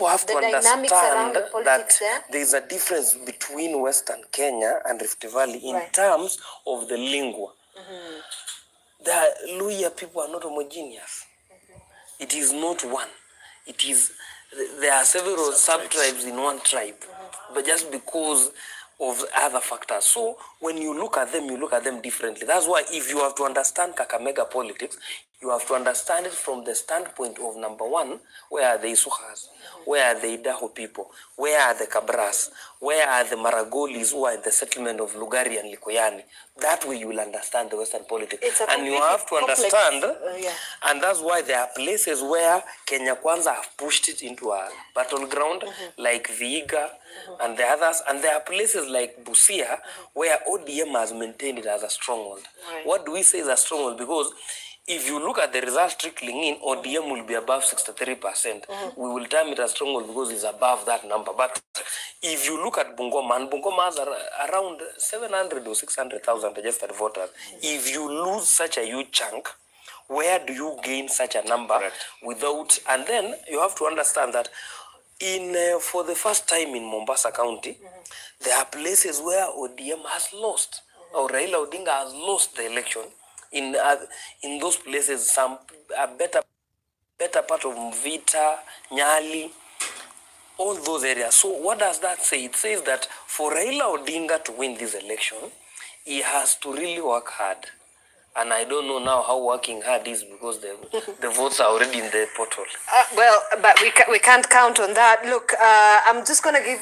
people have to understand that there is a difference between Western Kenya and Rift Valley in terms of the lingua. The Luhya people are not homogeneous. It is not one. It is, there are several sub-tribes in one tribe, but just because of other factors. So when you look at them differently. That's why if you have to understand Kakamega politics, you have to understand it from the standpoint of number one, where are the Isuhas? Where are the Idaho people? Where are the Kabras? Where are the Maragolis who are in the settlement of Lugari and Likoyani? That way you will understand the Western politics. And you have to understand, and that's why there are places where Kenya Kwanza have pushed it into a battleground, like Vihiga and the others. And there are places like Busia, where ODM has maintained it as a stronghold. What do we say is a stronghold? Because if you look at the results trickling in, ODM will be above 63%. We will term it as stronghold because it's above that number. But if you look at Bungoma, and Bungoma has around 700 or 600,000 registered voters. If you lose such a huge chunk, where do you gain such a number without? And then you have to understand that for the first time in Mombasa County, there are places where ODM has lost, or Raila Odinga has lost the election. In those places, a better part of Mvita, Nyali, all those areas. So what does that say? It says that for Raila Odinga to win this election, he has to really work hard. And I don't know now how working hard is because the votes are already in the portal. Well, but we can't count on that. Look, I'm just going to give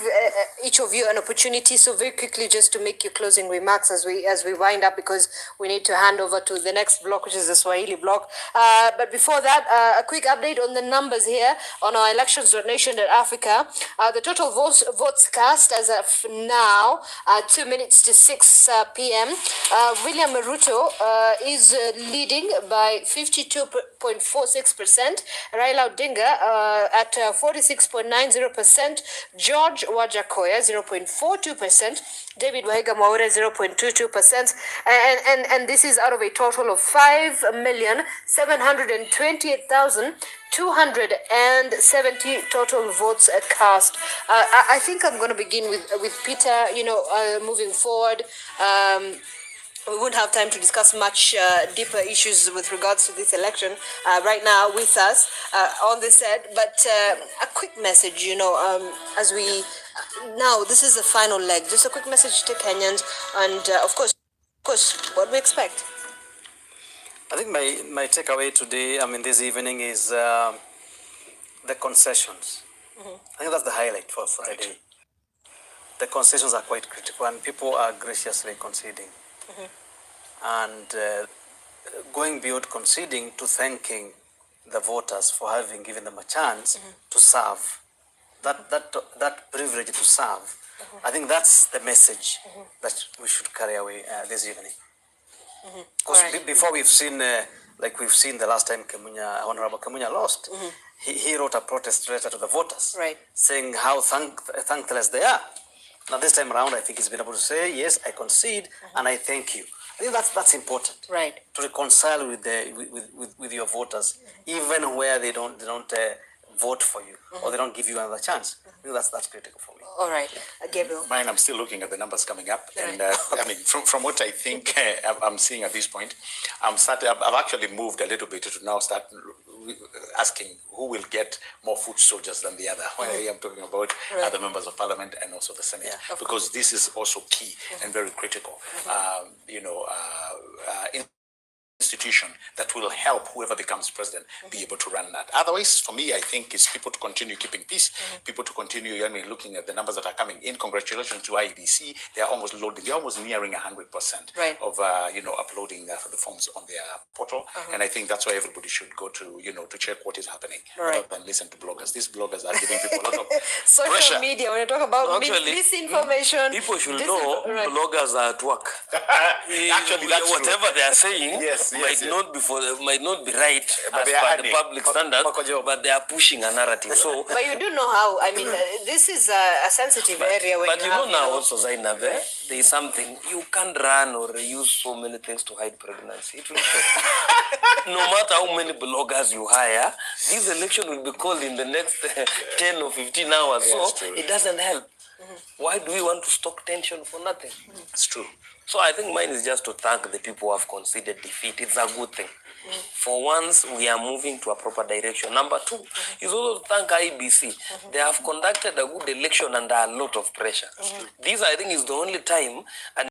each of you an opportunity. So very quickly, just to make your closing remarks as we wind up, because we need to hand over to the next block, which is the Swahili block. But before that, a quick update on the numbers here on our elections.nation.africa. The total votes cast as of now, 2 minutes to 6 p.m. William Ruto is leading by 52.46%. Raila Odinga at 46.90%. George Wajakoya 0.42%. David Wahiga Mwaura 0.22%. And this is out of a total of 5,728,270 total votes cast. I think I'm going to begin with Peter. Moving forward. We won't have time to discuss much deeper issues with regards to this election right now with us on the set, but a quick message, as we, now this is the final leg, just a quick message to Kenyans and of course, what we expect. I think my takeaway today, this evening is the concessions. I think that's the highlight for today. The concessions are quite critical and people are graciously conceding. And going beyond conceding to thanking the voters for having given them a chance to serve, that privilege to serve. I think that's the message that we should carry away this evening. Because before we've seen, like we've seen the last time Honorable Kamunya lost, he wrote a protest letter to the voters, saying how thankless they are. Now this time around, I think he's been able to say, yes, I concede and I thank you. I think that's important. To reconcile with your voters, even where they don't vote for you or they don't give you another chance. I think that's critical for me. All right, Gabriel. Mine, I'm still looking at the numbers coming up, and from what I think I'm seeing at this point, I've actually moved a little bit to now start asking who will get more foot soldiers than the other. When I am talking about other members of parliament and also the Senate, because this is also key and very critical. Institution that will help whoever becomes president be able to run that. Otherwise, for me, I think it's people to continue keeping peace, people to continue looking at the numbers that are coming in. Congratulations to IEBC. They are almost loading. They're almost nearing 100% of uploading the forms on their portal. And I think that's why everybody should go to to check what is happening rather than listen to bloggers. These bloggers are giving people a lot of social pressure. Media. When you talk about misinformation, people should know bloggers are at work. Actually, that's whatever they are saying. might not be right but as per the public standards, but they are pushing a narrative. So, but you do know how. I mean, this is a sensitive area. But you know now also, Zainab, there is something you can't run or use so many things to hide pregnancy. It will show. No matter how many bloggers you hire, this election will be called in the next 10 or 15 hours. Yes, so it doesn't help. Why do we want to stoke tension for nothing? It's true. So I think mine is just to thank the people who have conceded defeat. It's a good thing. For once, we are moving to a proper direction. Number two is also to thank IBC. They have conducted a good election under a lot of pressure. This, I think, is the only time. And